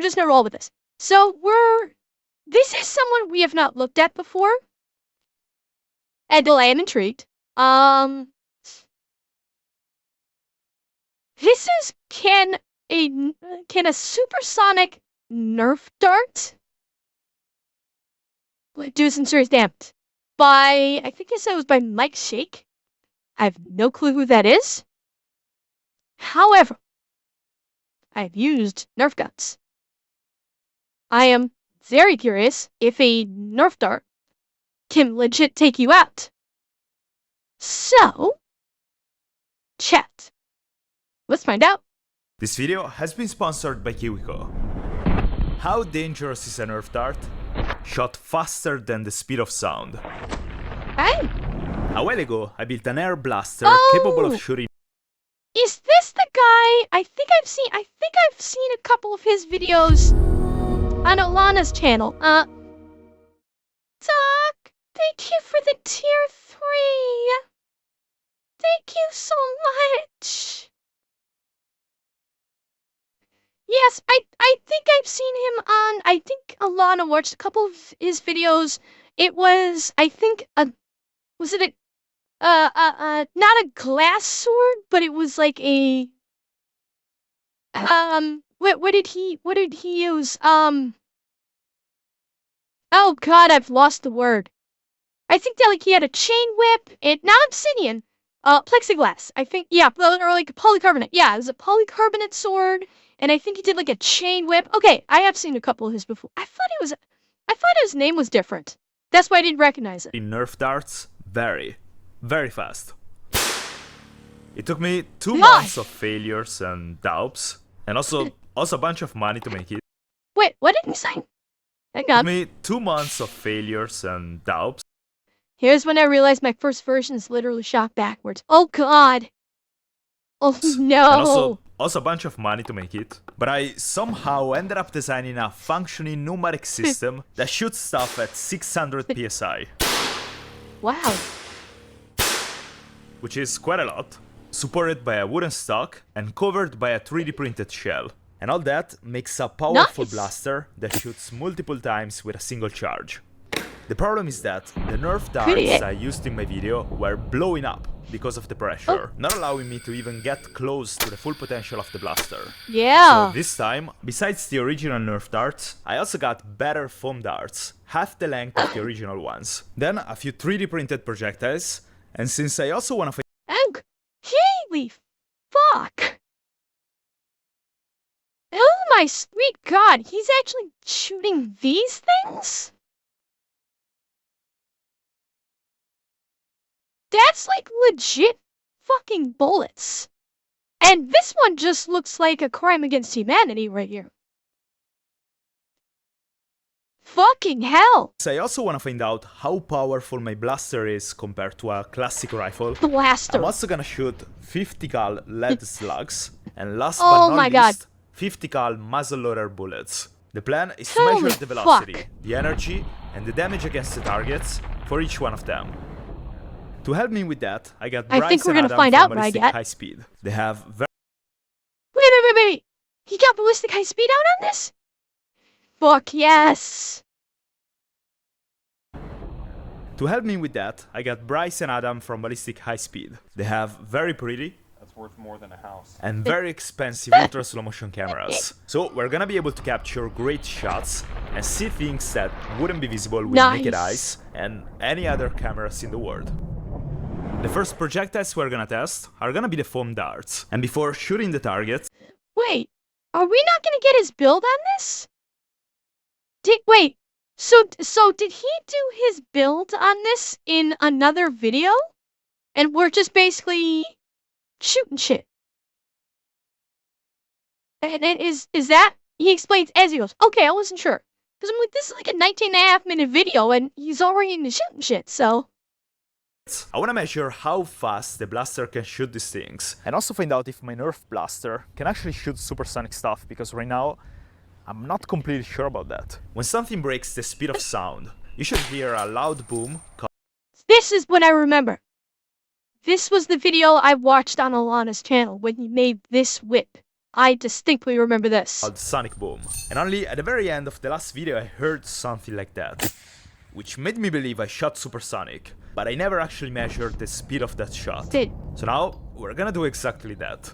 just gonna roll with this. So this is someone we have not looked at before. And I am intrigued. This is, can a supersonic Nerf dart do some serious damage? I think it was by Mike Shake. I have no clue who that is. However, I've used Nerf guns. I am very curious if a Nerf dart can legit take you out. So, chat. Let's find out. This video has been sponsored by Kiwiko. How dangerous is a Nerf dart? Shot faster than the speed of sound. Hey! A while ago, I built an air blaster capable of shooting. Is this the guy? I think I've seen a couple of his videos on Alana's channel. Doc, thank you for the tier 3. Thank you so much. Yes, I think I've seen him on, I think Alana watched a couple of his videos. It was, I think, was it not a glass sword, but it was like a, what did he use? Oh god, I've lost the word. I think that like he had a chain whip, not obsidian, plexiglass, I think, yeah, or like polycarbonate. Yeah, it was a polycarbonate sword, and I think he did like a chain whip. Okay, I have seen a couple of his before. I thought his name was different. That's why I didn't recognize it. In Nerf darts, very fast. It took me 2 months of failures and doubts, and also a bunch of money to make it. Wait, what did you say? Hang on. It took me 2 months of failures and doubts. Here's when I realized my first version is literally shot backwards. Oh god. Oh no. And also a bunch of money to make it. But I somehow ended up designing a functioning numeric system that shoots stuff at 600 psi. Wow. Which is quite a lot, supported by a wooden stock and covered by a 3D printed shell. And all that makes a powerful blaster that shoots multiple times with a single charge. The problem is that the Nerf darts I used in my video were blowing up because of the pressure, not allowing me to even get close to the full potential of the blaster. Yeah. So this time, besides the original Nerf darts, I also got better foam darts, half the length of the original ones. Then a few 3D printed projectiles, and since I also want to holy fuck! Oh my sweet god, he's actually shooting these things? That's like legit fucking bullets. And this one just looks like a crime against humanity right here. Fucking hell! I also want to find out how powerful my blaster is compared to a classic rifle. Blaster. I'm also gonna shoot 50 cal lead slugs, and last but not least, 50 cal muzzleloader bullets. The plan is to measure the velocity, the energy, and the damage against the targets for each one of them. To help me with that, I got Bryce and Adam from Ballistic High Speed. They have very... Wait. He got Ballistic High Speed out on this? Fuck yes! To help me with that, I got Bryce and Adam from Ballistic High Speed. They have very pretty, that's worth more than a house, and very expensive ultra slow motion cameras. So we're gonna be able to capture great shots and see things that wouldn't be visible with naked eyes and any other cameras in the world. The first projectiles we're gonna test are gonna be the foam darts. And before shooting the targets... Wait, are we not gonna get his build on this? So did he do his build on this in another video? And we're just basically shooting shit. And is that, he explains as he goes. Okay, I wasn't sure. Because I'm like, this is like a 19.5-minute video and he's already into shooting shit, so... I want to measure how fast the blaster can shoot these things. And also find out if my Nerf blaster can actually shoot supersonic stuff, because right now, I'm not completely sure about that. When something breaks the speed of sound, you should hear a loud boom. This is when I remember. This was the video I watched on Alana's channel when he made this whip. I distinctly remember this. Called Sonic Boom. And only at the very end of the last video I heard something like that, which made me believe I shot supersonic, but I never actually measured the speed of that shot. So now, we're gonna do exactly that.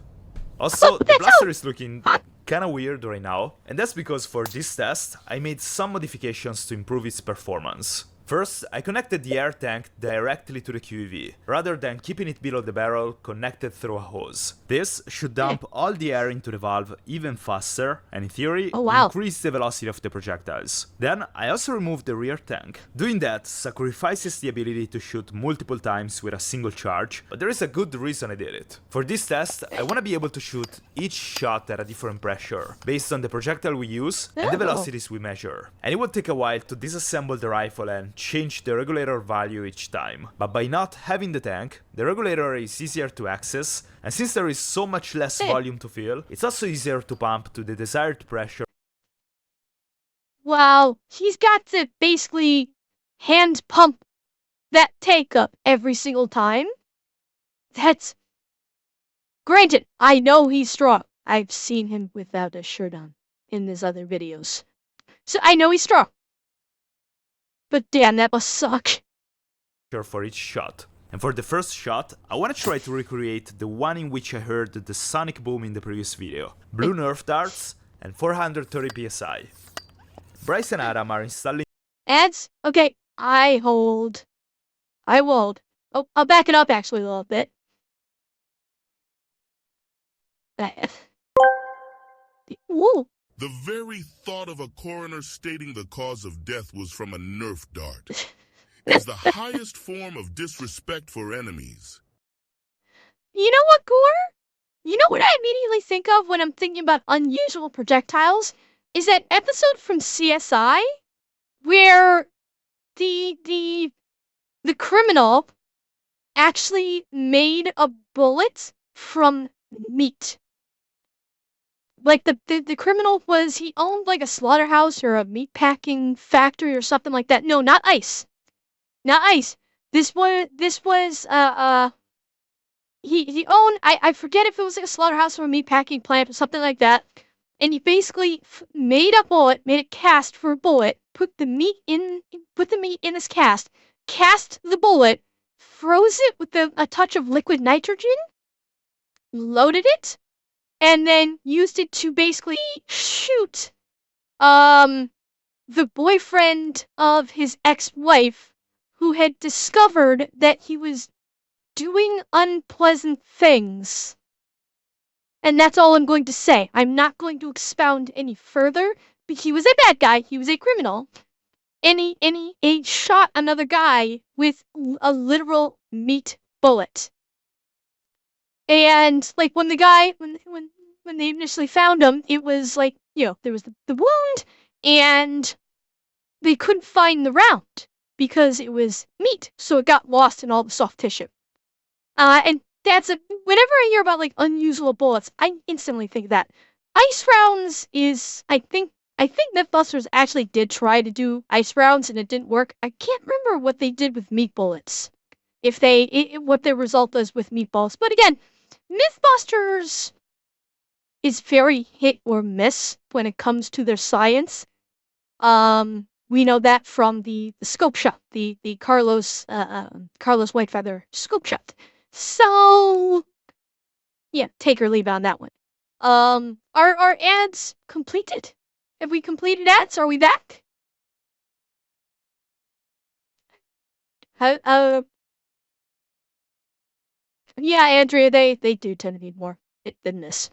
Also, the blaster is looking kinda weird right now, and that's because for this test, I made some modifications to improve its performance. First, I connected the air tank directly to the QEV, rather than keeping it below the barrel connected through a hose. This should dump all the air into the valve even faster, and in theory, increase the velocity of the projectiles. Then, I also removed the rear tank. Doing that sacrifices the ability to shoot multiple times with a single charge, but there is a good reason I did it. For this test, I want to be able to shoot each shot at a different pressure, based on the projectile we use and the velocities we measure. And it will take a while to disassemble the rifle and change the regulator value each time, but by not having the tank, the regulator is easier to access, and since there is so much less volume to fill, it's also easier to pump to the desired pressure. Wow, he's got to basically hand pump that tank up every single time? That's... Granted, I know he's strong. I've seen him without a shirt on in his other videos. So I know he's strong. But damn, that must suck. For each shot. And for the first shot, I want to try to recreate the one in which I heard the sonic boom in the previous video. Blue Nerf darts and 430 psi. Bryce and Adam are installing ads. Okay, I will hold. Oh, I'll back it up actually a little bit. Woo. The very thought of a coroner stating the cause of death was from a Nerf dart is the highest form of disrespect for enemies. You know what, Gore? You know what I immediately think of when I'm thinking about unusual projectiles? Is that episode from CSI where the criminal actually made a bullet from meat. Like the criminal he owned like a slaughterhouse or a meat packing factory or something like that. No, not ice. Not ice. This was he owned, I forget if it was like a slaughterhouse or a meat packing plant or something like that. And he basically made a bullet, made a cast for a bullet, put the meat in this cast the bullet, froze it with a touch of liquid nitrogen, loaded it, and then used it to basically shoot the boyfriend of his ex-wife, who had discovered that he was doing unpleasant things. And that's all I'm going to say. I'm not going to expound any further, but he was a bad guy, he was a criminal. And he shot another guy with a literal meat bullet. And like when the guy, when they initially found him, it was like, you know, there was the wound, and they couldn't find the round because it was meat, so it got lost in all the soft tissue. And that's whenever I hear about like unusual bullets, I instantly think of that. Ice rounds is, I think Mythbusters actually did try to do ice rounds and it didn't work. I can't remember what they did with meat bullets. What their result was with meatballs. But again, Mythbusters is very hit or miss when it comes to their science. We know that from the scope shot, the Carlos Whitefeather scope shot. So yeah, take or leave on that one. Are ads completed? Have we completed ads? Are we back? Yeah, Andrea, they do tend to need more than this.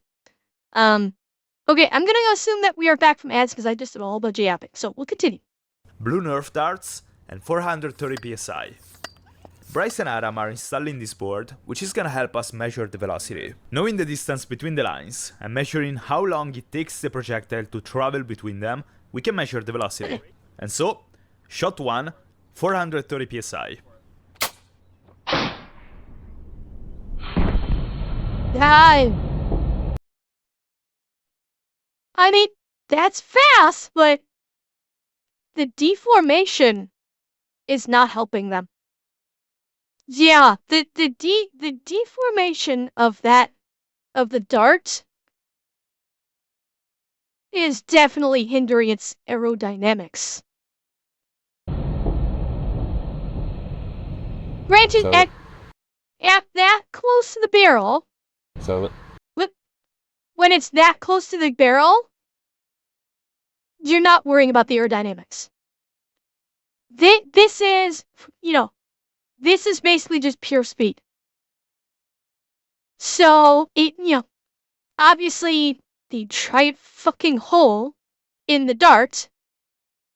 Okay, I'm gonna assume that we are back from ads because I just did a whole bunch of yapping. So we'll continue. Blue Nerf darts and 430 psi. Bryce and Adam are installing this board, which is gonna help us measure the velocity. Knowing the distance between the lines and measuring how long it takes the projectile to travel between them, we can measure the velocity. And so, shot 1, 430 psi. I mean, that's fast, but the deformation is not helping them. Yeah, the deformation of the dart is definitely hindering its aerodynamics. Granted, at that close to the barrel, when it's that close to the barrel, you're not worrying about the aerodynamics. This is, this is basically just pure speed. So, obviously, the giant fucking hole in the dart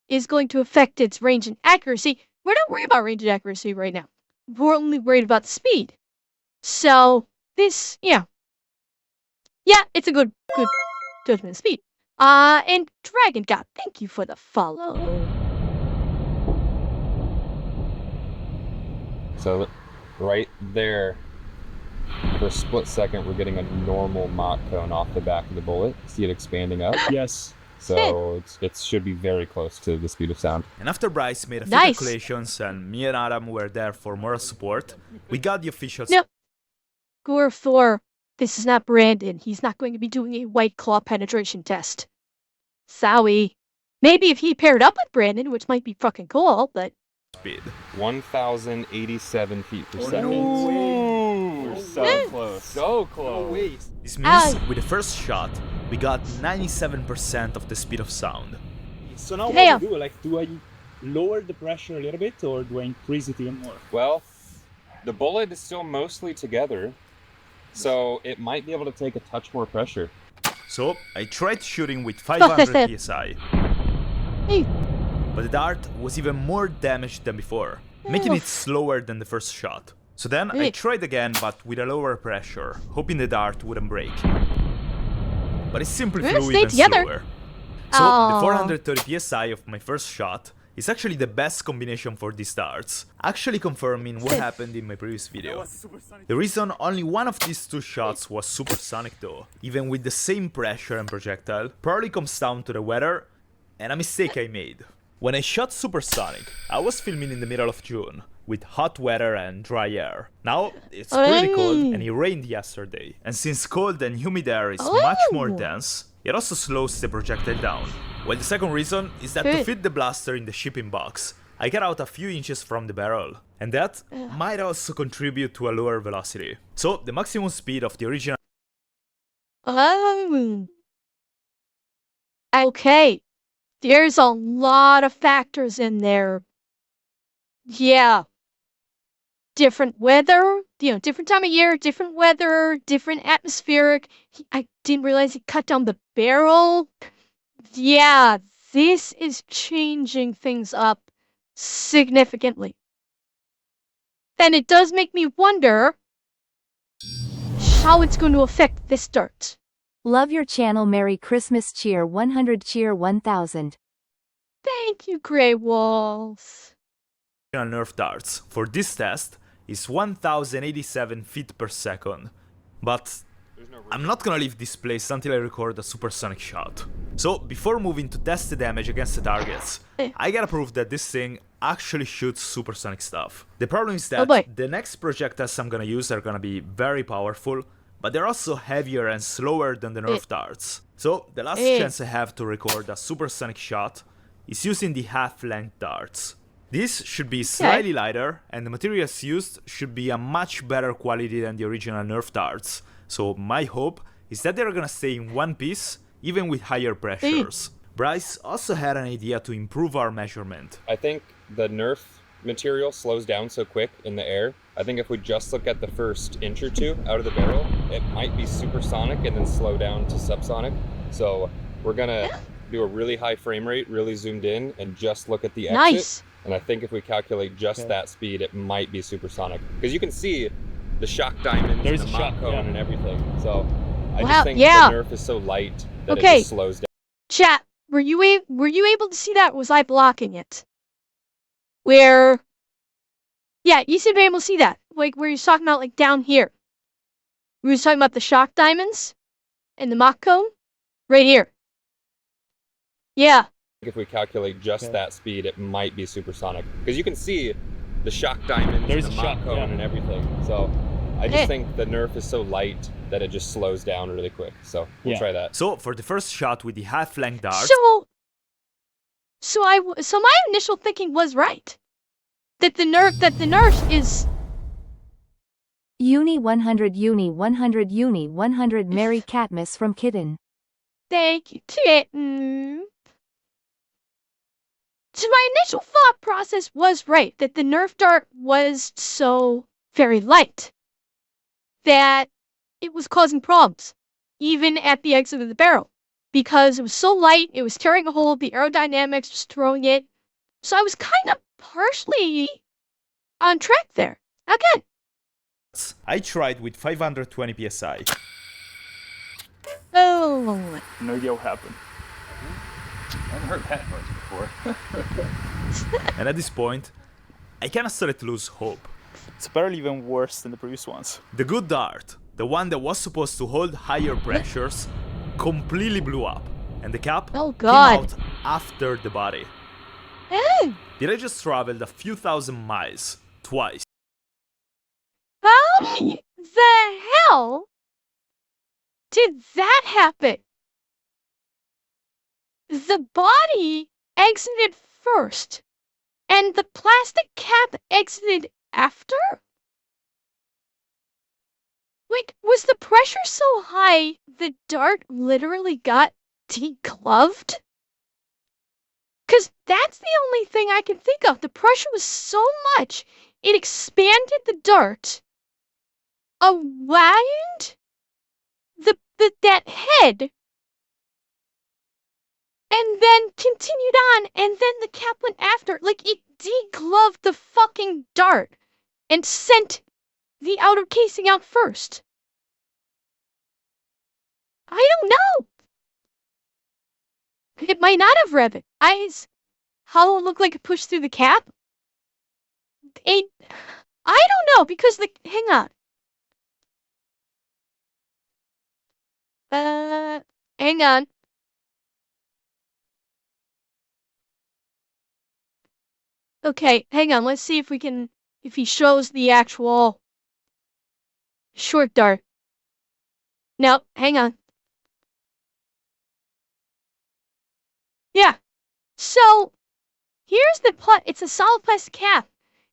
is going to affect its range and accuracy. We're not worried about range and accuracy right now. We're only worried about the speed. So, this, yeah, it's a good judgment of speed. And Dragon God, thank you for the follow. So, right there, for a split second, we're getting a normal Mach cone off the back of the bullet. See it expanding up? Yes. So it should be very close to the speed of sound. And after Bryce made a few calculations and me and Adam were there for moral support, we got the official... No. Gore 4, this is not Brandon. He's not going to be doing a White Claw penetration test. Sorry. Maybe if he paired up with Brandon, which might be fucking cool, but... Speed. 1,087 feet per second. We're so close. So close. This means with the first shot, we got 97% of the speed of sound. So now what do I do? Like, do I lower the pressure a little bit, or do I increase it even more? Well, the bullet is still mostly together, so it might be able to take a touch more pressure. So, I tried shooting with 500 psi. Hey. But the dart was even more damaged than before, making it slower than the first shot. So then I tried again, but with a lower pressure, hoping the dart wouldn't break. But it simply flew even slower. So the 430 psi of my first shot is actually the best combination for these darts, actually confirming what happened in my previous video. The reason only one of these two shots was supersonic though, even with the same pressure and projectile, probably comes down to the weather and a mistake I made. When I shot supersonic, I was filming in the middle of June, with hot weather and dry air. Now, it's pretty cold and it rained yesterday, and since cold and humid air is much more dense, it also slows the projectile down. Well, the second reason is that to fit the blaster in the shipping box, I got out a few inches from the barrel, and that might also contribute to a lower velocity. So, the maximum speed of the original... Okay. There's a lot of factors in there. Yeah. Different weather, different time of year, different weather, different atmospheric. I didn't realize it cut down the barrel. Yeah, this is changing things up significantly. And it does make me wonder how it's going to affect this dart. Love your channel. Merry Christmas. Cheer 100. Cheer 1000. Thank you, Grey Walls. Nerf darts for this test is 1087 feet per second. But I'm not gonna leave this place until I record a supersonic shot. So before moving to test the damage against the targets, I gotta prove that this thing actually shoots supersonic stuff. The problem is that the next projectiles I'm gonna use are gonna be very powerful, but they're also heavier and slower than the Nerf darts. So the last chance I have to record a supersonic shot is using the half-length darts. This should be slightly lighter, and the materials used should be a much better quality than the original Nerf darts. So my hope is that they're gonna stay in one piece, even with higher pressures. Bryce also had an idea to improve our measurement. I think the Nerf material slows down so quick in the air. I think if we just look at the first inch or two out of the barrel, it might be supersonic and then slow down to subsonic. So we're gonna do a really high frame rate, really zoomed in, and just look at the exit. And I think if we calculate just that speed, it might be supersonic. Because you can see the shock diamonds and the Mach cone and everything. So I just think the Nerf is so light that it just slows down. Chat, were you able to see that? Was I blocking it? Where... Yeah, you should be able to see that. Like, where you're talking about, like, down here. We were talking about the shock diamonds and the Mach cone. Right here. Yeah. If we calculate just that speed, it might be supersonic. Because you can see the shock diamonds and the Mach cone and everything. So I just think the Nerf is so light that it just slows down really quick. So we'll try that. So for the first shot with the half-length dart... So my initial thinking was right. That the Nerf is... Uni 100 Uni 100 Uni 100 Mary Catmus from Kitten. Thank you, Kitten. So my initial thought process was right, that the Nerf dart was so very light that it was causing problems, even at the exit of the barrel. Because it was so light, it was tearing a hole, the aerodynamics was throwing it. So I was kind of partially on track there. Again. I tried with 520 psi. Oh. No idea what happened. I haven't heard that noise before. And at this point, I kinda started to lose hope. It's apparently even worse than the previous ones. The good dart, the one that was supposed to hold higher pressures, completely blew up, and the cap Oh God. came out after the body. Did I just traveled a few thousand miles, twice? How the hell did that happen? The body exited first, and the plastic cap exited after? Wait, was the pressure so high the dart literally got degloved? Because that's the only thing I can think of. The pressure was so much, it expanded the dart around that head, and then continued on, and then the cap went after. Like, it degloved the fucking dart and sent the outer casing out first. I don't know. It might not have rivet. How it looked like it pushed through the cap? I don't know, because hang on. Hang on. Okay, hang on. Let's see if he shows the actual short dart. No, hang on. Yeah. So, here's the plot. It's a solid plastic cap.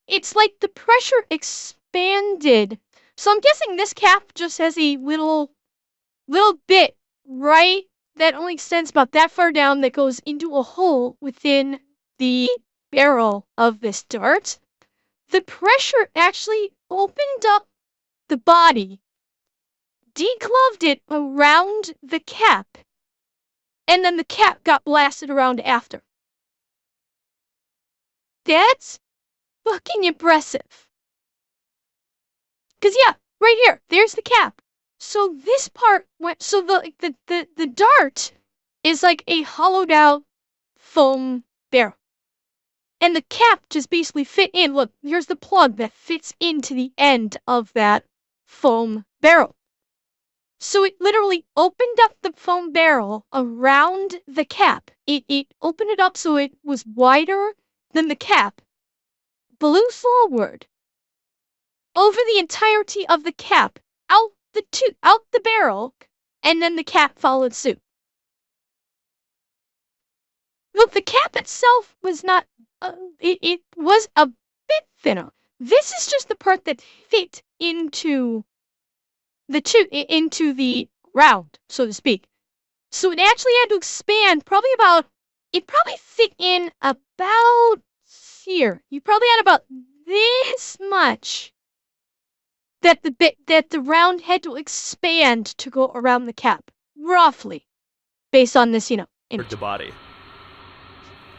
It's like the pressure expanded. So I'm guessing this cap just has a little bit, right? That only extends about that far down, that goes into a hole within the barrel of this dart. The pressure actually opened up the body, degloved it around the cap, and then the cap got blasted around after. That's fucking impressive. Cause yeah, right here, there's the cap. So this part went, so the dart is like a hollowed out foam barrel. And the cap just basically fit in. Look, here's the plug that fits into the end of that foam barrel. So it literally opened up the foam barrel around the cap. It opened it up so it was wider than the cap, blew forward over the entirety of the cap, out the barrel, and then the cap followed suit. Look, the cap itself was not, it was a bit thinner. This is just the part that fit into the round, so to speak. So it actually had to expand it probably fit in about here. You probably had about this much that the round had to expand to go around the cap, roughly, based on this, image. The body.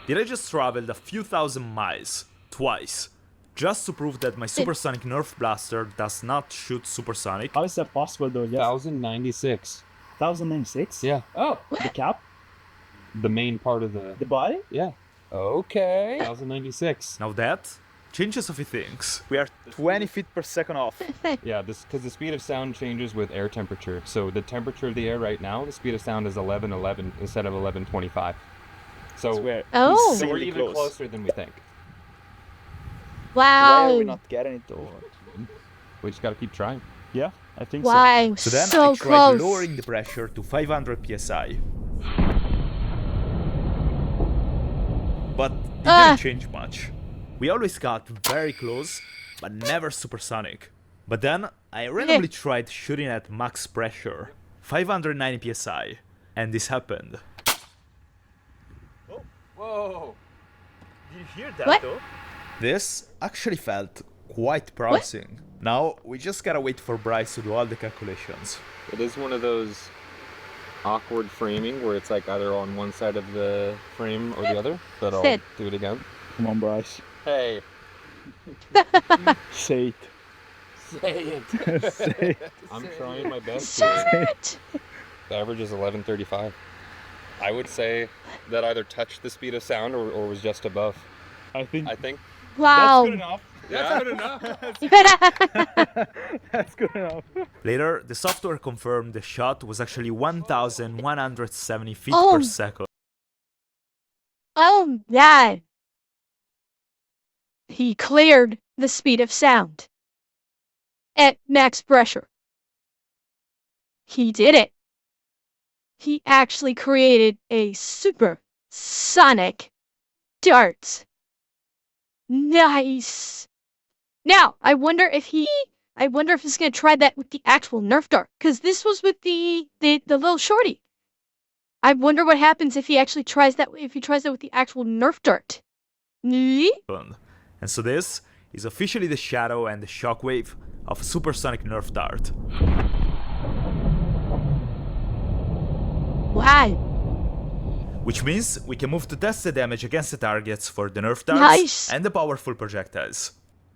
Did I just traveled a few thousand miles, twice, just to prove that my supersonic Nerf blaster does not shoot supersonic? How is that possible though? Yes. 1096. 1096? Yeah. Oh, the cap? The main part of The body? Yeah. Okay. 1096. Now that changes a few things. We are 20 feet per second off. Yeah, because the speed of sound changes with air temperature. So the temperature of the air right now, the speed of sound is 1111 instead of 1125. So we're we're even closer than we think. Wow. Why are we not getting it though? We just gotta keep trying. Yeah, I think so. Wow, So then so I tried close. lowering the pressure to 500 psi. But it didn't change much. We always got very close, but never supersonic. But then I randomly tried shooting at max pressure, 590 psi, and this happened. Whoa! Did you hear that What? though? This actually felt quite promising. Now we just gotta wait for Bryce to do all the calculations. It is one of those awkward framing where it's like either on one side of the frame or the other, but I'll Sid. do it again. Come on, Bryce. Hey, Say it. say it. Say it. I'm trying my best. Say Here. it. The average is 1135. I would say that either touched the speed of sound or was just above. I think I think. Wow. that's good enough. That's good enough. That's good enough. Later, the software confirmed the shot was actually 1,170 feet Oh. per second. Oh, man. He cleared the speed of sound at max pressure. He did it. He actually created a supersonic dart. Nice. Now, I wonder if he's gonna try that with the actual Nerf dart, because this was with the little shorty. I wonder what happens if he actually tries that with the actual Nerf dart. Nee? And so this is officially the shadow and the shockwave of a supersonic Nerf dart. Wow. Which means we can move to test the damage against the targets for the Nerf darts Nice. and the powerful projectiles.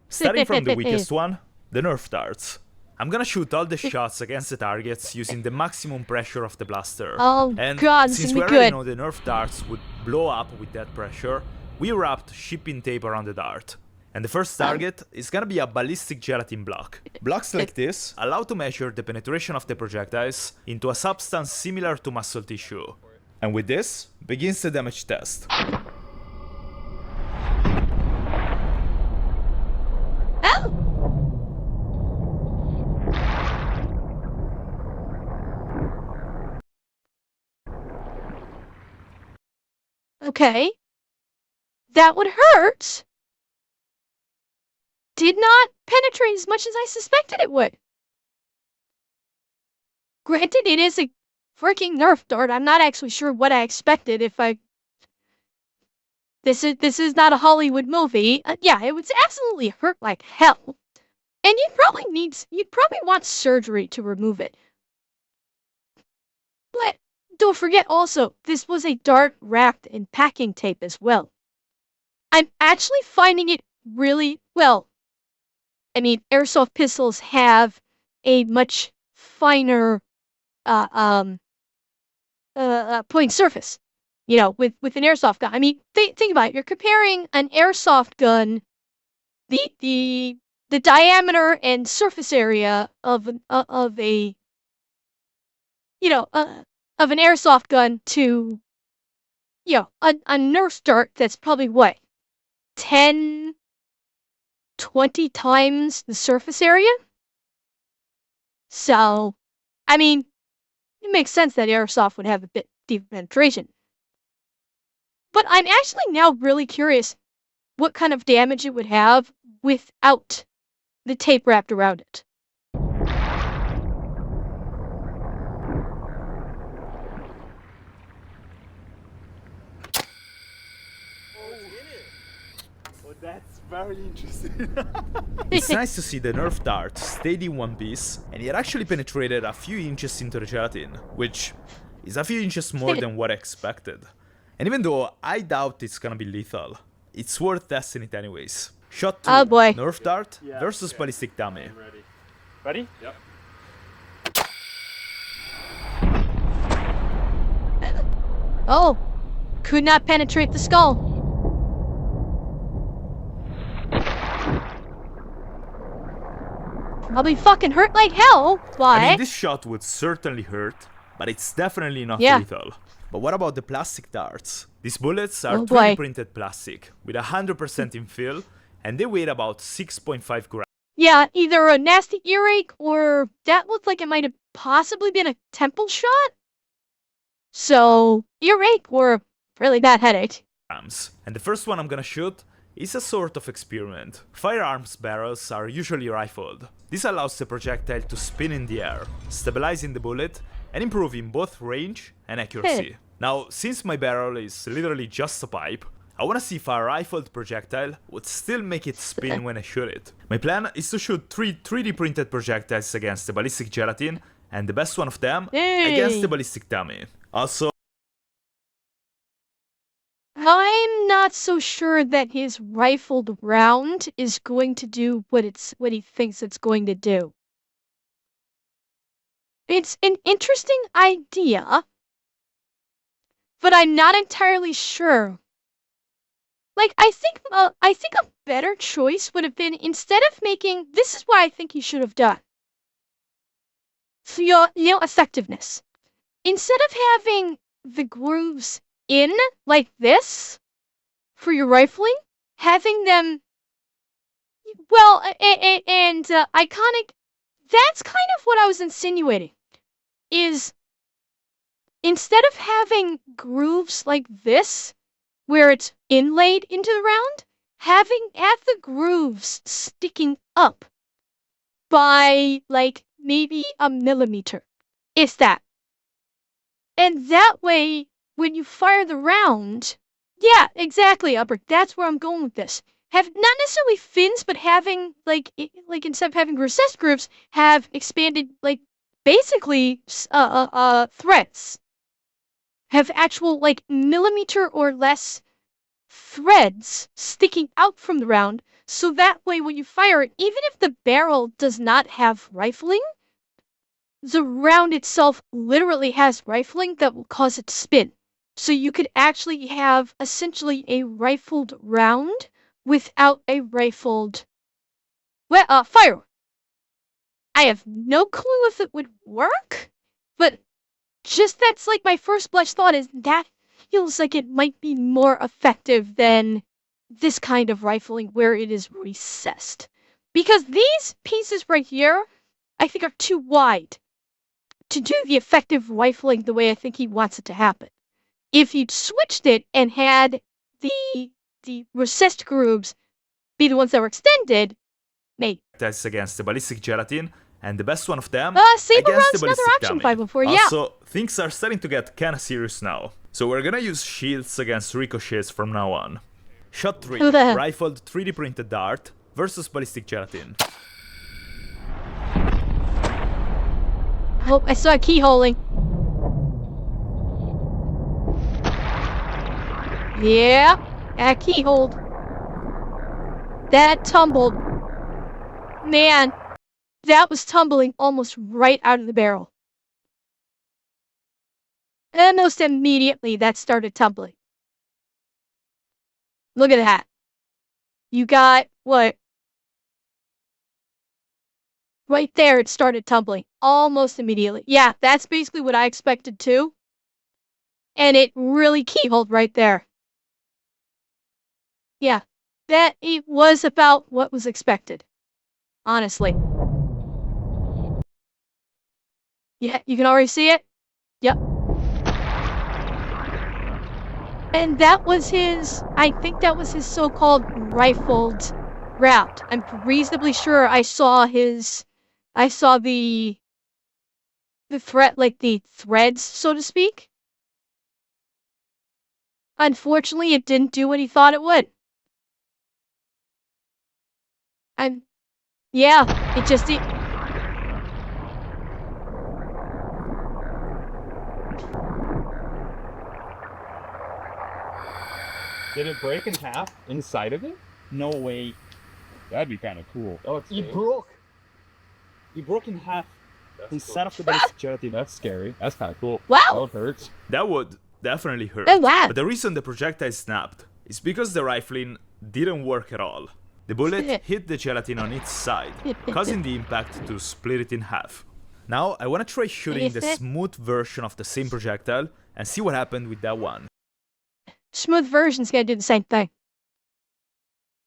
Starting from the weakest one, the Nerf darts. I'm gonna shoot all the shots against the targets using the maximum pressure of the blaster. Oh And god, this since is we gonna already be know good. the Nerf darts would blow up with that pressure, we wrapped shipping tape around the dart. And the first target is gonna be a ballistic gelatin block. Blocks like this allow to measure the penetration of the projectiles into a substance similar to muscle tissue. And with this, begins the damage test. Oh! Okay. That would hurt. Did not penetrate as much as I suspected it would. Granted, it is a freaking Nerf dart. I'm not actually sure what I expected if I... This is not a Hollywood movie. Yeah, it would absolutely hurt like hell. And you'd probably want surgery to remove it. But don't forget also, this was a dart wrapped in packing tape as well. I'm actually finding it really well. I mean, airsoft pistols have a much finer point surface. You know, with an airsoft gun. I mean, think about it. You're comparing an airsoft gun, the diameter and surface area of an airsoft gun to, a Nerf dart that's probably what, 10, 20 times the surface area? So, I mean, it makes sense that airsoft would have a bit deeper penetration. But I'm actually now really curious what kind of damage it would have without the tape wrapped around it. Oh, that's very interesting. It's nice to see the Nerf dart stayed in one piece, and it actually penetrated a few inches into the gelatin, which is a few inches more than what I expected. And even though I doubt it's gonna be lethal, it's worth testing it anyways. Shot 2, Oh boy. Nerf dart Yeah, versus okay. ballistic dummy. I'm ready. Ready? Yep. Oh, could not penetrate the skull. Probably fucking hurt like hell, but... I mean, this shot would certainly hurt, but it's definitely not Yeah. lethal. But what about the plastic darts? These bullets are Oh 3D boy. printed plastic with 100% infill, and they weigh about 6.5 grams. Yeah, either a nasty earache or that looked like it might have possibly been a temple shot. So, earache or a really bad headache. And the first one I'm gonna shoot is a sort of experiment. Firearms barrels are usually rifled. This allows the projectile to spin in the air, stabilizing the bullet and improving both range and accuracy. Now, since my barrel is literally just a pipe, I wanna see if a rifled projectile would still make it spin when I shoot it. My plan is to shoot 3 3D printed projectiles against the ballistic gelatin, and the best one of them against the ballistic dummy. Also, I'm not so sure that his rifled round is going to do what he thinks it's going to do. It's an interesting idea, but I'm not entirely sure. Like, I think a better choice would have been, instead of making, this is what I think he should have done. So effectiveness. Instead of having the grooves in like this for your rifling, having them, well, and iconic, that's kind of what I was insinuating, is instead of having grooves like this, where it's inlaid into the round, have the grooves sticking up by, like, maybe a millimeter. It's that. And that way, when you fire the round, yeah, exactly, Upper. That's where I'm going with this. Have not necessarily fins, but having, like instead of having recessed grooves, have expanded, like, basically, threads. Have actual, like, millimeter or less threads sticking out from the round, so that way when you fire it, even if the barrel does not have rifling, the round itself literally has rifling that will cause it to spin. So you could actually have essentially a rifled round without a rifled firearm. I have no clue if it would work, but just that's like my first blush thought is that feels like it might be more effective than this kind of rifling where it is recessed. Because these pieces right here, I think, are too wide to do the effective rifling the way I think he wants it to happen. If you'd switched it and had the recessed grooves be the ones that were extended, maybe. That's against the ballistic gelatin, and the best one of them Saber against round's the another ballistic option dummy. before, yeah. Also, things are starting to get kinda serious now. So we're gonna use shields against ricochets from now on. Shot 3, rifled 3D printed dart versus ballistic gelatin. Oh, I saw a keyholing. Yeah, that keyholed. That tumbled. Man, that was tumbling almost right out of the barrel. Almost immediately, that started tumbling. Look at that. You got, what? Right there, it started tumbling. Almost immediately. Yeah, that's basically what I expected too. And it really keyholed right there. Yeah, that it was about what was expected. Honestly. Yeah, you can already see it? Yep. And that was I think that was his so-called rifled route. I'm reasonably sure I saw the threads, so to speak. Unfortunately, it didn't do what he thought it would. Yeah, it just Did it break in half inside of it? No way. That'd be kind of cool. Oh, it's It broke. It broke in half inside of the ballistic gelatin. That's scary. That's kind of cool. Wow. That hurts. That would definitely hurt. Oh, wow. But the reason the projectile snapped is because the rifling didn't work at all. The bullet hit the gelatin on its side, causing the impact to split it in half. Now, I want to try shooting the smooth version of the same projectile and see what happened with that one. Smooth version's gonna do the same thing.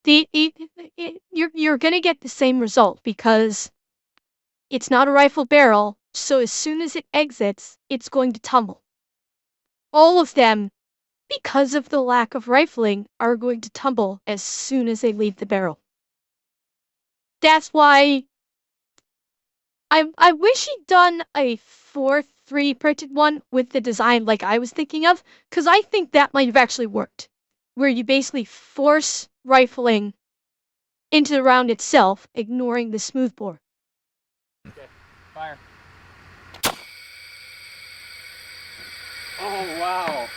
you're gonna get the same result because it's not a rifle barrel, so as soon as it exits, it's going to tumble. All of them, because of the lack of rifling, are going to tumble as soon as they leave the barrel. That's why I wish he'd done a 4-3 printed one with the design like I was thinking of, because I think that might have actually worked, where you basically force rifling into the round itself, ignoring the smoothbore. Okay, fire. Oh, wow.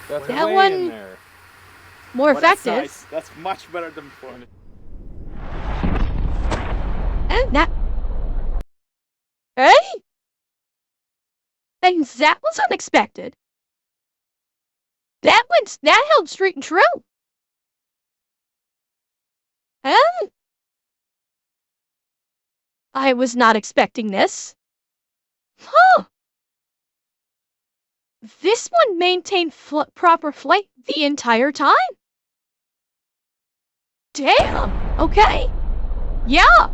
That's That way one- in there. More But that's effective. nice. That's much better than before. And that. Hey? And that was unexpected. That held straight and true. And I was not expecting this. Huh. This one maintained proper flight the entire time. Damn. Okay. Yeah.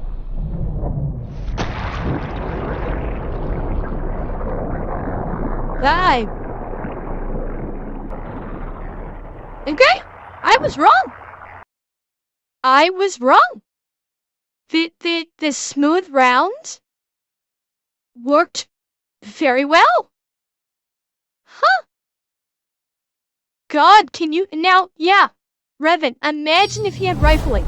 Okay. I was wrong. I was wrong. The smooth round worked very well. Huh. God, can you now? Yeah. Revan, imagine if he had rifling.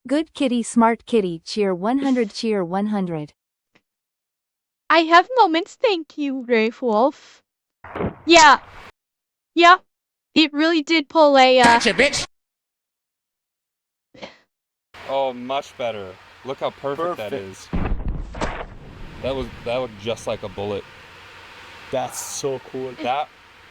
Good kitty, smart kitty, cheer 100, cheer 100. I have moments, thank you, Rafe Wolf. Yeah. Yeah. It really did pull a, Gotcha, bitch! Oh, much better. Look how perfect that is. That looked just like a bullet. That's so cool.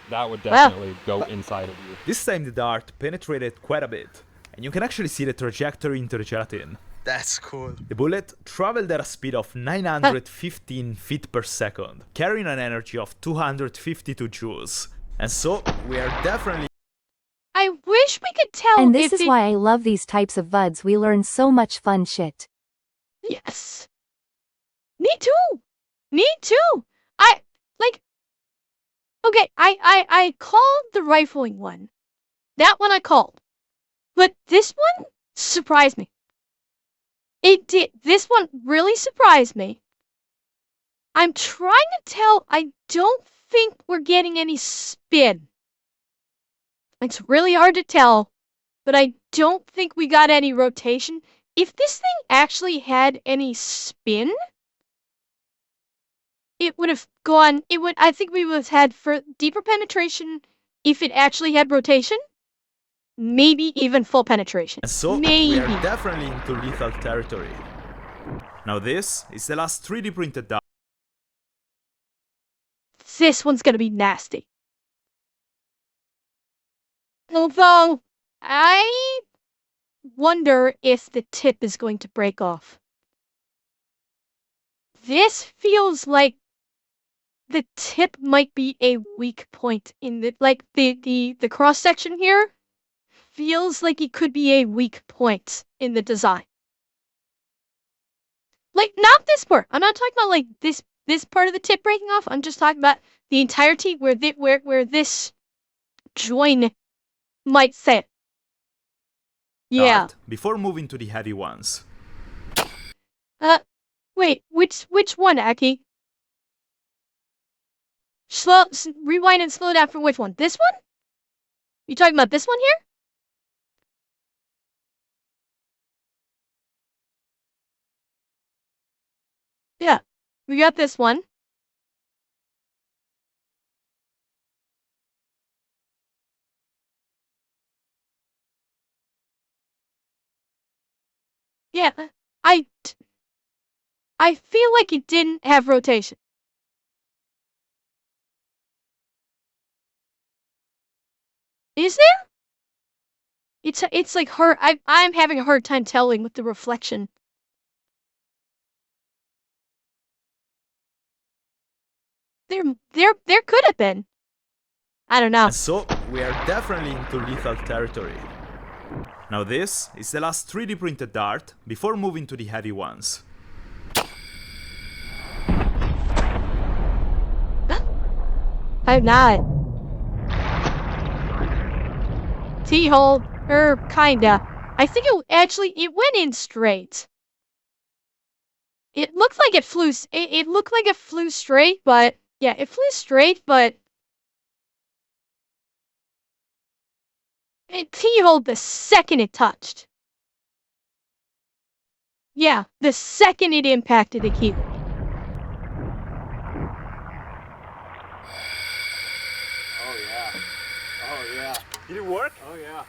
That would definitely go inside of you. This time the dart penetrated quite a bit, and you can actually see the trajectory into the gelatin. That's cool. The bullet traveled at a speed of 915 feet per second, carrying an energy of 252 joules. And so, we are definitely... I wish we could tell And this if is why I love these types of VUDs. We learn so much fun shit. Yes. Me too. Me too. Okay, I called the rifling one. That one I called. But this one surprised me. It did. This one really surprised me. I'm trying to tell, I don't think we're getting any spin. It's really hard to tell, but I don't think we got any rotation. If this thing actually had any spin, it would have gone, I think we would have had for deeper penetration if it actually had rotation. Maybe even full penetration. And so, Maybe. we are definitely into lethal territory. Now this is the last 3D printed dart. This one's gonna be nasty. Although, I wonder if the tip is going to break off. This feels like the tip might be a weak point in the, like, the cross section here feels like it could be a weak point in the design. Like, not this part. I'm not talking about like this part of the tip breaking off. I'm just talking about the entirety where this join might sit. Yeah. Dart before moving to the heavy ones. Wait, which one, Aki? Rewind and slow down for which one? This one? You talking about this one here? Yeah, we got this one. Yeah, I feel like it didn't have rotation. Is there? It's like hard. I'm having a hard time telling with the reflection. There could have been. I don't know. And so, we are definitely into lethal territory. Now this is the last 3D printed dart before moving to the heavy ones. I'm not. T-hole, kinda. I think it went in straight. It looked like it flew, it looked like it flew straight, but, yeah, it flew straight, but it T-holed the second it touched. Yeah, the second it impacted the key. Did it work? Oh yeah.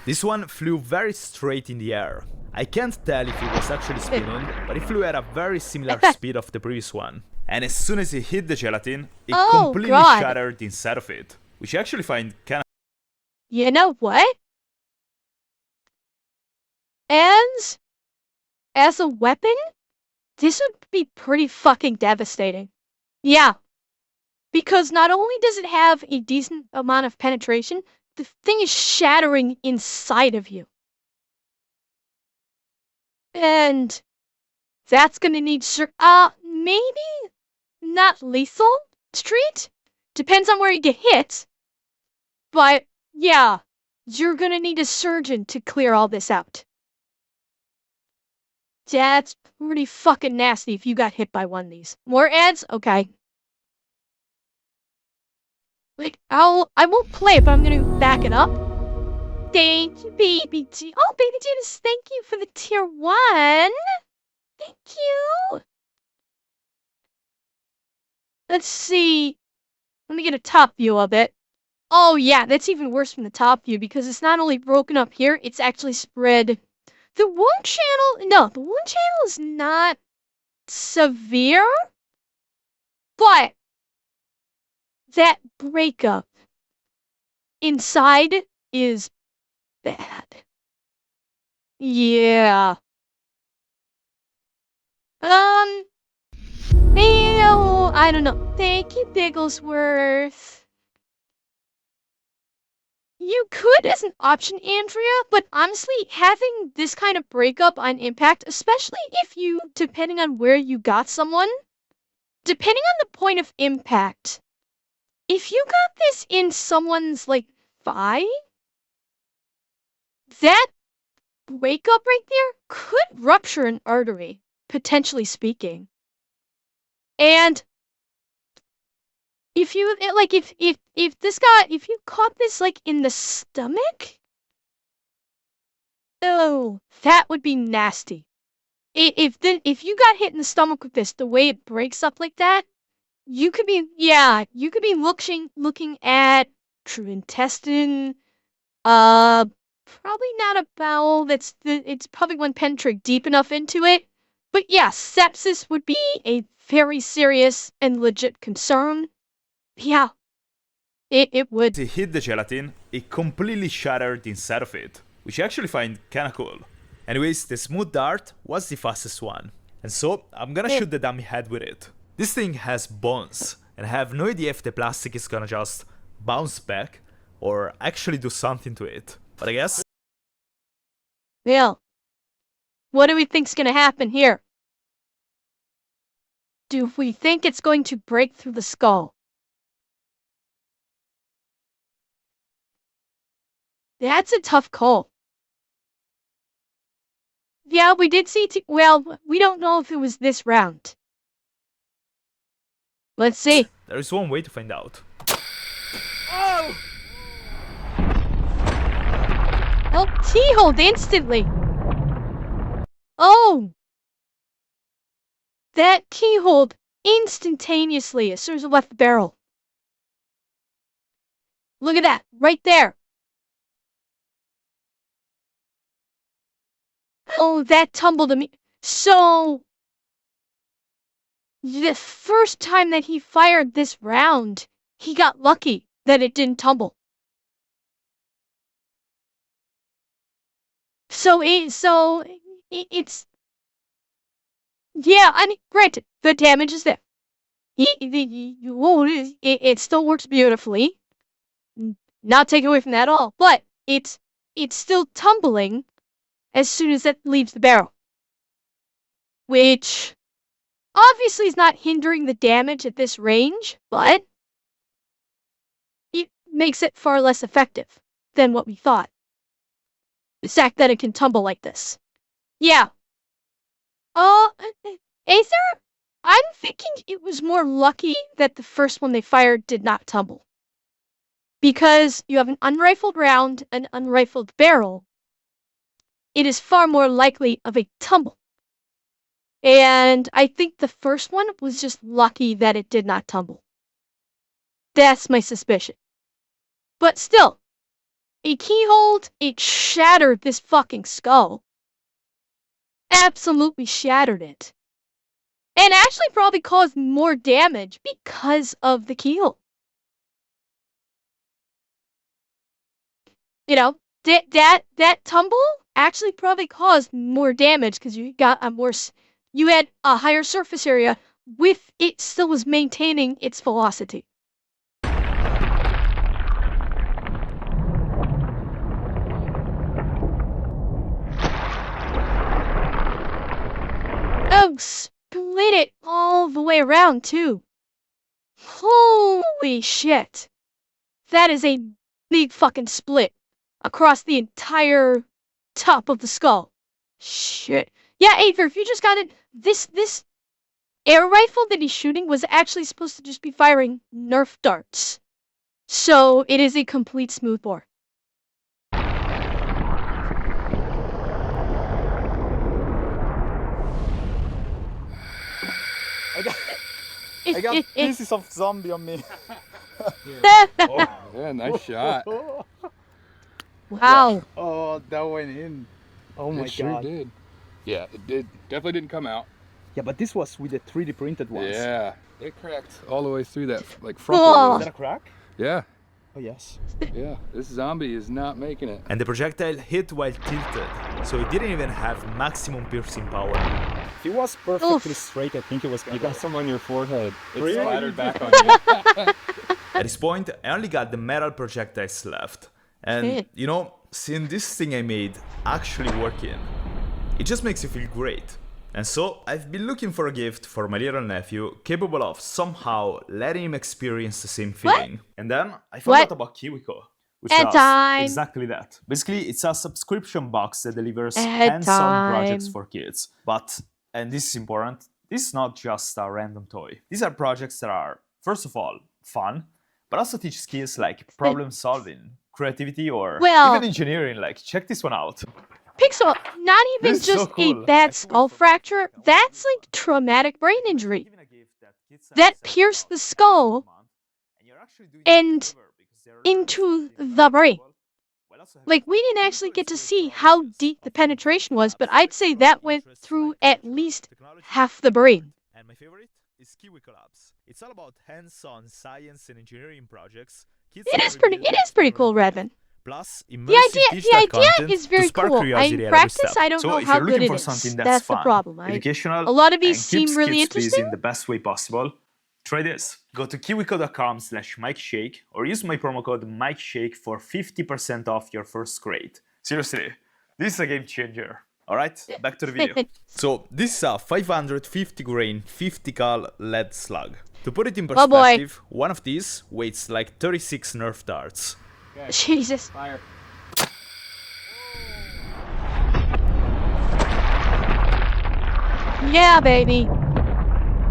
This one flew very straight in the air. I can't tell if it was actually spinning, but it flew at a very similar speed of the previous one. And as soon as it hit the gelatin, it completely shattered inside of it, which I actually find kinda... You know what? As a weapon, this would be pretty fucking devastating. Yeah. Because not only does it have a decent amount of penetration, the thing is shattering inside of you. And that's gonna need maybe not lethal treat. Depends on where you get hit. But yeah, you're gonna need a surgeon to clear all this out. That's pretty fucking nasty if you got hit by one of these. More ads? Okay. Like, I won't play it, but I'm gonna back it up. Thank you, Baby G. Oh, Baby Genus, thank you for the tier 1. Thank you. Let's see. Let me get a top view of it. Oh yeah, that's even worse from the top view because it's not only broken up here, it's actually spread. The wound channel is not severe, but that breakup inside is bad. Yeah. I don't know. Thank you, Bigglesworth. You could as an option, Andrea, but honestly, having this kind of breakup on impact, especially if you, depending on where you got someone, depending on the point of impact, if you got this in someone's, like, thigh, that breakup right there could rupture an artery, potentially speaking. And if you, like, if you caught this, like, in the stomach, oh, that would be nasty. If you got hit in the stomach with this, the way it breaks up like that, you could be looking at true intestine, probably not a bowel, it's probably one penetrate deep enough into it, but yeah, sepsis would be a very serious and legit concern. Yeah, it would. It hit the gelatin, it completely shattered inside of it, which I actually find kinda cool. Anyways, the smooth dart was the fastest one, and so I'm gonna shoot the dummy head with it. This thing has bones, and I have no idea if the plastic is gonna just bounce back or actually do something to it, but I guess... Well, what do we think's gonna happen here? Do we think it's going to break through the skull? That's a tough call. Yeah, we did see well, we don't know if it was this round. Let's see. There is one way to find out. Oh! Oh, T-hold instantly. Oh! That keyhold instantaneously as soon as it left the barrel. Look at that, right there. Oh, that tumbled him. So, the first time that he fired this round, he got lucky that it didn't tumble. It's yeah, I mean, granted, the damage is there. It still works beautifully, Not taken away from that at all, but it's still tumbling as soon as it leaves the barrel. Which obviously is not hindering the damage at this range, but it makes it far less effective than what we thought. The fact that it can tumble like this. Yeah. Aether, I'm thinking it was more lucky that the first one they fired did not tumble. Because you have an unrifled round, an unrifled barrel, it is far more likely of a tumble. And I think the first one was just lucky that it did not tumble. That's my suspicion. But still, a keyhole, it shattered this fucking skull. Absolutely shattered it. And actually probably caused more damage because of the keyhole. You know, that tumble actually probably caused more damage because you got you had a higher surface area with it still was maintaining its velocity. Oh, split it all the way around too. Holy shit. That is a big fucking split across the entire top of the skull. Shit. Yeah, Aether, if you just got it, this air rifle that he's shooting was actually supposed to just be firing Nerf darts. So it is a complete smoothbore. I got pieces of zombie on me. Oh, yeah, nice shot. Wow. Oh, that went in. Oh my It sure god. did. Yeah, it did. Definitely didn't come out. Yeah, but this was with the 3D printed ones. Yeah, it cracked all the way through that, like front. Oh. Is that a crack? Yeah, Oh yes. yeah. This zombie is not making it. And the projectile hit while tilted, so it didn't even have maximum piercing power. If it was perfectly Oof. straight, I think it was You big. got some on your forehead. It Really? splattered back on you. At this point, I only got the metal projectiles left. And, Shit. you know, seeing this thing I made actually working, it just makes you feel great. And so, I've been looking for a gift for my little nephew capable of somehow letting him experience the same feeling. And then, I found What? out about KiwiCo, which Ad does time. exactly that. Basically, it's a subscription box that delivers Ad hands-on projects time. for kids. But, and this is important, this is not just a random toy. These are projects that are, first of all, fun, but also teach skills like problem solving, creativity, or Well- even engineering. Like, check this one out. Pixel, not even This is so just cool. a bad skull fracture, that's like traumatic brain injury. That pierced the skull and into the brain. Like, we didn't actually get to see how deep the penetration was, but I'd say that went through at least half the brain. And my favorite is Kiwi Collabs. It's all about hands-on science and engineering projects. Kids It can is pretty reveal cool, their Redman. Plus, The immersive digital idea content is to very spark cool. curiosity In at every practice, step. I don't So know if how you're looking good for it is. something That's the fun, problem. educational, A lot of and these seem keeps really kids busy interesting. in the best way possible, try this. Go to kiwico.com/MikeShake or use my promo code MikeShake for 50% off your first crate. Seriously, this is a game changer. Alright, back to the video. So, this is a 550 grain 50 cal lead slug. To put it in Oh, boy. perspective, one of these weighs like 36 Nerf darts. Jesus. Fire. Yeah, baby.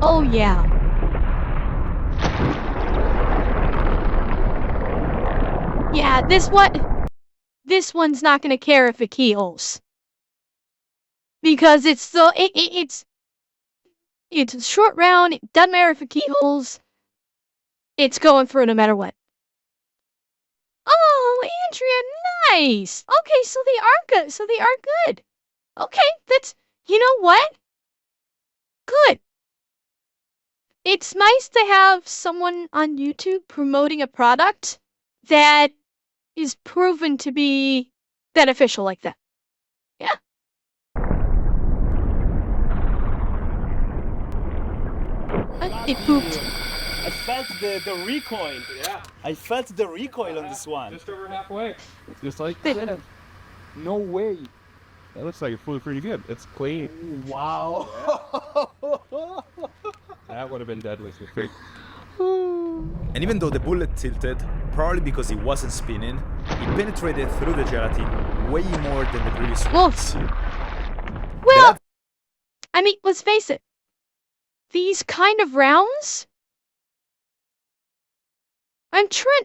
Oh, yeah. Yeah, this one's not gonna care if it keyholes. Because it's still, it's a short round, it doesn't matter if it keyholes. It's going through no matter what. Oh, Andrea, nice! Okay, so they are good, good. Okay, that's, you know what? Good. It's nice to have someone on YouTube promoting a product that is proven to be beneficial like that. Yeah. Last It pooped. year, I felt the recoil. Yeah. I felt the recoil on this one. Just over halfway. Just like that. No way. That looks like it flew pretty good. It's clean. Wow. That would have been deadly. And even though the bullet tilted, probably because it wasn't spinning, it penetrated through the gelatin way more than the previous ones. Well, I mean, let's face it. These kind of rounds?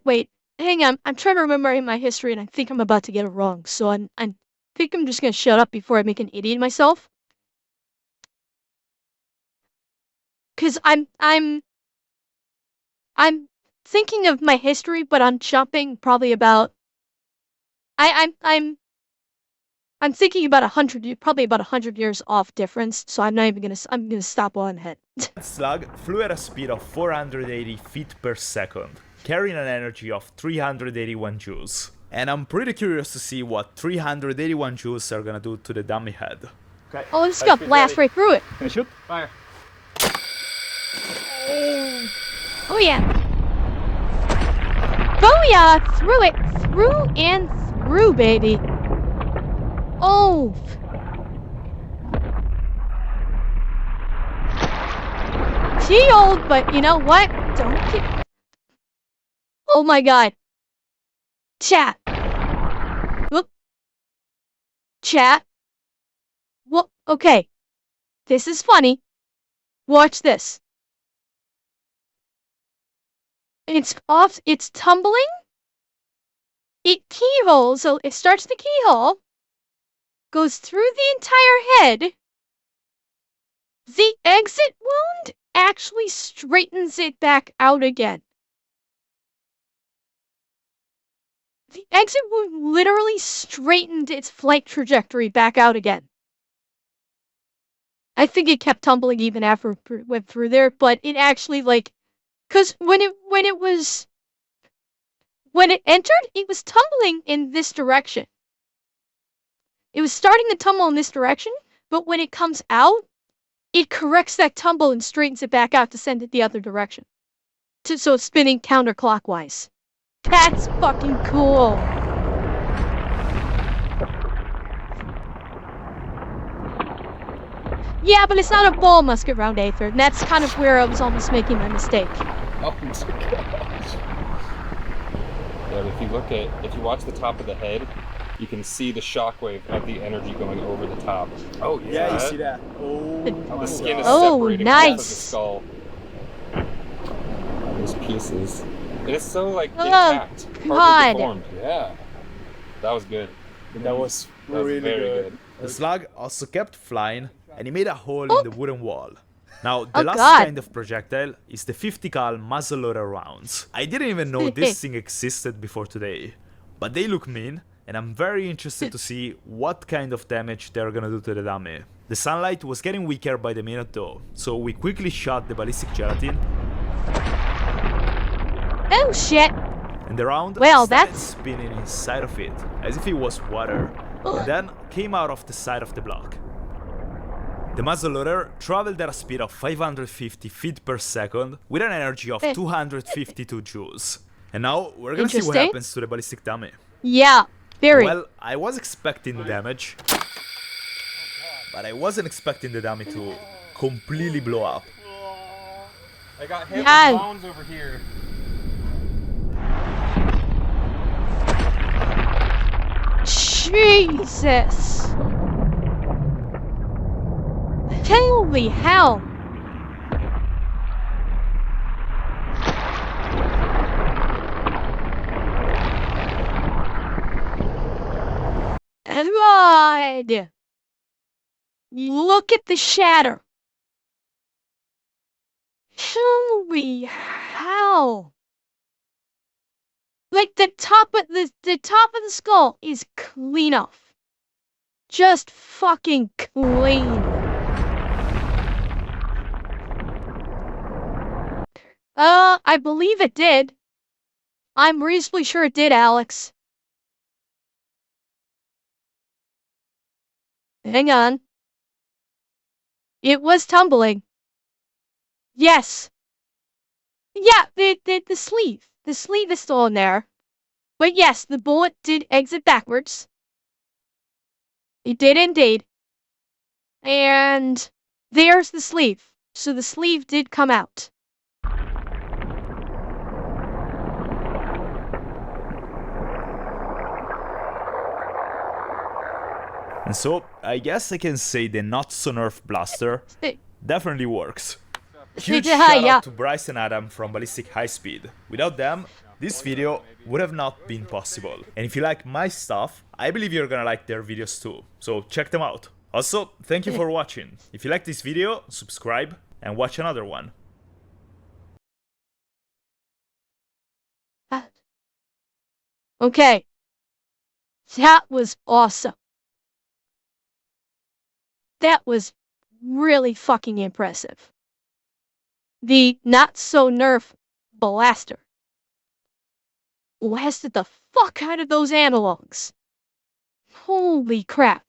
Wait, hang on. I'm trying to remember my history and I think I'm about to get it wrong. So I think I'm just gonna shut up before I make an idiot of myself. Cause I'm thinking of my history, but I'm jumping probably about I'm thinking about probably about 100 years off difference, so I'm not even gonna I'm gonna stop while I'm ahead. That slug flew at a speed of 480 feet per second, carrying an energy of 381 joules. And I'm pretty curious to see what 381 joules are gonna do to the dummy head. Okay. Oh, this is gonna blast right through it. Can I shoot? Fire. Oh yeah. Booyah! Through it! Through and through, baby. Oh! Old, but you know what? Don't get... Oh my god. Chat. Whoop. Chat. Well, okay. This is funny. Watch this. It's tumbling. It keyholes, so it starts the keyhole, goes through the entire head. The exit wound actually straightens it back out again. The exit wound literally straightened its flight trajectory back out again. I think it kept tumbling even after it went through there, but it actually cause when it entered, it was tumbling in this direction. It was starting to tumble in this direction, but when it comes out, it corrects that tumble and straightens it back out to send it the other direction. So it's spinning counterclockwise. That's fucking cool. Yeah, but it's not a ball musket round Aether, and that's kind of where I was almost making my mistake. Oh my gosh. Yeah, if you watch the top of the head, you can see the shockwave of the energy going over the top. Oh yeah, you see that? Oh, the skin is Oh, separating nice. off of the skull. Those pieces. And it's so like Oh, intact, God. hardly deformed. Yeah. That was good. that was That was really very good. The slug also kept flying, and he made a hole in the wooden wall. Now, the Oh, last God. kind of projectile is the 50 cal muzzleloader rounds. I didn't even know this thing existed before today, but they look mean, and I'm very interested to see what kind of damage they're gonna do to the dummy. The sunlight was getting weaker by the minute though, so we quickly shot the ballistic gelatin, Oh shit. and the round Well, started that's- spinning inside of it, as if it was water, and then came out of the side of the block. The muzzleloader traveled at a speed of 550 feet per second with an energy of 252 joules. And now we're gonna see what Interesting. happens to the ballistic dummy. Yeah, very. Well, I was expecting damage, but I wasn't expecting the dummy to completely blow up. I got hit Yeah. with bones over here. Jesus. Holy hell. God. Look at the shatter. Holy hell. Like the top of the skull is clean off. Just fucking clean. I believe it did. I'm reasonably sure it did, Alex. Hang on. It was tumbling. Yes. Yeah, the sleeve. The sleeve is still in there. But yes, the bullet did exit backwards. It did indeed. And there's the sleeve. So the sleeve did come out. And so, I guess I can say the not-so-Nerf blaster definitely works. Huge shout out to Bryce and Adam from Ballistic High Speed. Without them, this video would have not been possible. And if you like my stuff, I believe you're gonna like their videos too. So check them out. Also, thank you for watching. If you like this video, subscribe and watch another one. Okay. That was awesome. That was really fucking impressive. The not-so-Nerf blaster blasted the fuck out of those analogs. Holy crap.